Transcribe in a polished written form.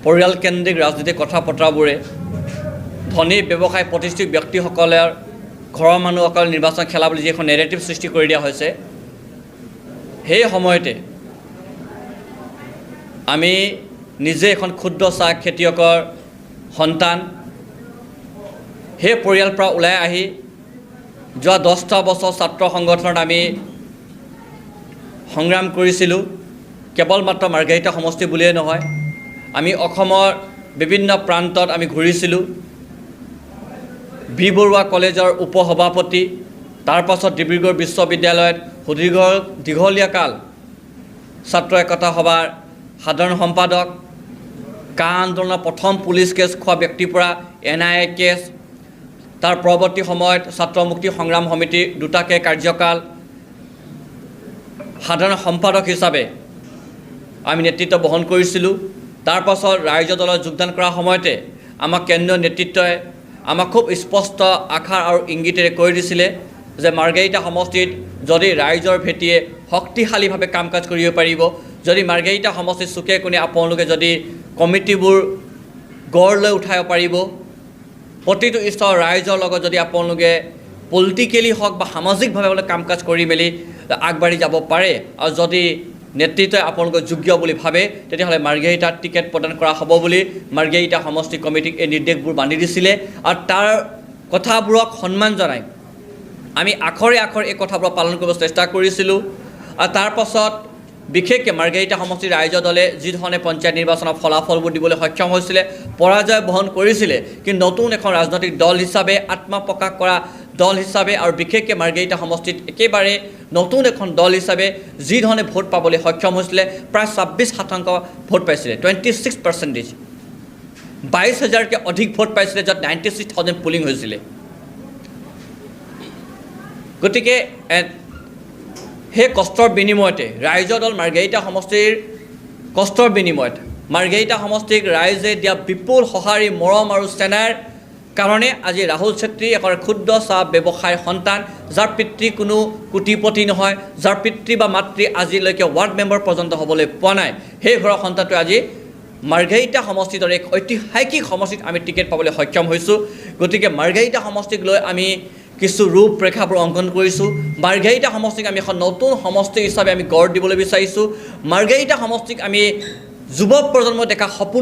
পৰিয়ালকেন্দ্ৰিক ৰাজনীতিৰ কথা বতৰাবোৰে ধনী ব্যৱসায় প্ৰতিষ্ঠিত ব্যক্তিসকলৰ ঘৰৰ মানুহসকল নিৰ্বাচন খেলা বুলি যি এখন নেৰেটিভ সৃষ্টি কৰি দিয়া হৈছে, সেই সময়তে আমি নিজে এখন ক্ষুদ্ৰ চাহ খেতিয়কৰ সন্তান, সেই পৰিয়ালৰ পৰা ওলাই আহি যোৱা 10টা বছৰ ছাত্ৰ সংগঠনত আমি সংগ্ৰাম কৰিছিলোঁ। কেৱল মাত্ৰ মাৰ্ঘেৰিটা সমষ্টি বুলিয়েই নহয়, আমি অসমৰ বিভিন্ন প্ৰান্তত আমি ঘূৰিছিলোঁ। বি বৰুৱা কলেজৰ উপসভাপতি, তাৰ পাছত ডিব্ৰুগড় বিশ্ববিদ্যালয়ত দীঘলীয়া কাল ছাত্ৰ একতা সভাৰ সাধাৰণ সম্পাদক, কা আন্দোলনৰ প্ৰথম পুলিচ কেছ খোৱা ব্যক্তিৰ পৰা NIA কেছ, তাৰ পৰৱৰ্তী সময়ত ছাত্ৰ মুক্তি সংগ্ৰাম সমিতিৰ 2টাকৈ কাৰ্যকাল, সাধাৰণ সম্পাদক হিচাপে আমি নেতৃত্ব বহন কৰিছিলোঁ। তাৰ পাছত ৰাইজৰ দলত যোগদান কৰাৰ সময়তে আমাক কেন্দ্ৰীয় নেতৃত্বই আমাক খুব স্পষ্ট আশা আৰু ইংগিতেৰে কৈ দিছিলে যে মাৰ্ঘেৰিটা সমষ্টিত যদি ৰাইজৰ ভেটিয়ে শক্তিশালীভাৱে কাম কাজ কৰিব পাৰিব, যদি মাৰ্ঘেৰিটা সমষ্টিৰ চুকে কোণে আপোনালোকে যদি কমিটিবোৰ গঢ় লৈ উঠাব পাৰিব, প্ৰতিটো স্তৰৰ ৰাইজৰ লগত যদি আপোনালোকে পলিটিকেলি হওক বা সামাজিকভাৱে কাম কাজ কৰি মেলি আগবাঢ়ি যাব পাৰে, আৰু যদি নেতৃত্বই আপোনালোকক যোগ্য বুলি ভাবে, তেতিয়াহ'লে মাৰ্ঘেৰিটাত টিকেট প্ৰদান কৰা হ'ব বুলি মাৰ্ঘেৰিটা সমষ্টি কমিটিক এই নিৰ্দেশবোৰ বান্ধি দিছিলে। আৰু তাৰ কথাবোৰক সন্মান জনাই আমি আখৰে আখৰে এই কথাবোৰক পালন কৰিব চেষ্টা কৰিছিলোঁ। আৰু তাৰ পাছত বিশেষকৈ মাৰ্ঘেৰিটা সমষ্টিৰ ৰাইজৰ দলে যিধৰণে পঞ্চায়ত নিৰ্বাচনৰ ফলাফলবোৰ দিবলৈ সক্ষম হৈছিলে, পৰাজয় বহন কৰিছিলে, কিন্তু নতুন এখন ৰাজনৈতিক দল হিচাপে আত্মপ্ৰকাশ কৰা দল হিচাপে আৰু বিশেষকৈ মাৰ্ঘেৰিটা সমষ্টিত একেবাৰে নতুন এখন দল হিচাপে যি ধৰণে ভোট পাবলৈ সক্ষম হৈছিলে, প্ৰায় 26% ভোট পাইছিলে, 26%, 22,000কৈ অধিক ভোট পাইছিলে, য'ত 96,000 পুলিং হৈছিলে। গতিকে সেই কষ্টৰ বিনিময়তে ৰাইজৰ দল মাৰ্ঘেৰিটা সমষ্টিৰ কষ্টৰ বিনিময়ত মাৰ্ঘেৰিটা সমষ্টিক ৰাইজে দিয়া বিপুল সঁহাৰি, মৰম আৰু চেনেহৰ কাৰণে আজি ৰাহুল চেত্ৰী এখন ক্ষুদ্ৰ চাহ ব্যৱসায়ৰ সন্তান, যাৰ পিতৃ কোনো কোটিপতি নহয়, যাৰ পিতৃ বা মাতৃ আজিলৈকে ৱাৰ্ড মেম্বাৰ পৰ্যন্ত হ'বলৈ পোৱা নাই, সেই ঘৰৰ সন্তানটোৱে আজি মাৰ্ঘেৰিটা সমষ্টিৰ দৰে এক ঐতিহাসিক সমষ্টিত আমি টিকেট পাবলৈ সক্ষম হৈছোঁ। গতিকে মাৰ্ঘেৰিটা সমষ্টিক লৈ আমি কিছু ৰূপৰেখাবোৰ অংকন কৰিছোঁ। মাৰ্ঘেৰিটা সমষ্টিক আমি এখন নতুন সমষ্টি হিচাপে আমি গঢ় দিবলৈ বিচাৰিছোঁ। মাৰ্ঘেৰিটা সমষ্টিক আমি যুৱ প্ৰজন্মই দেখা সপোন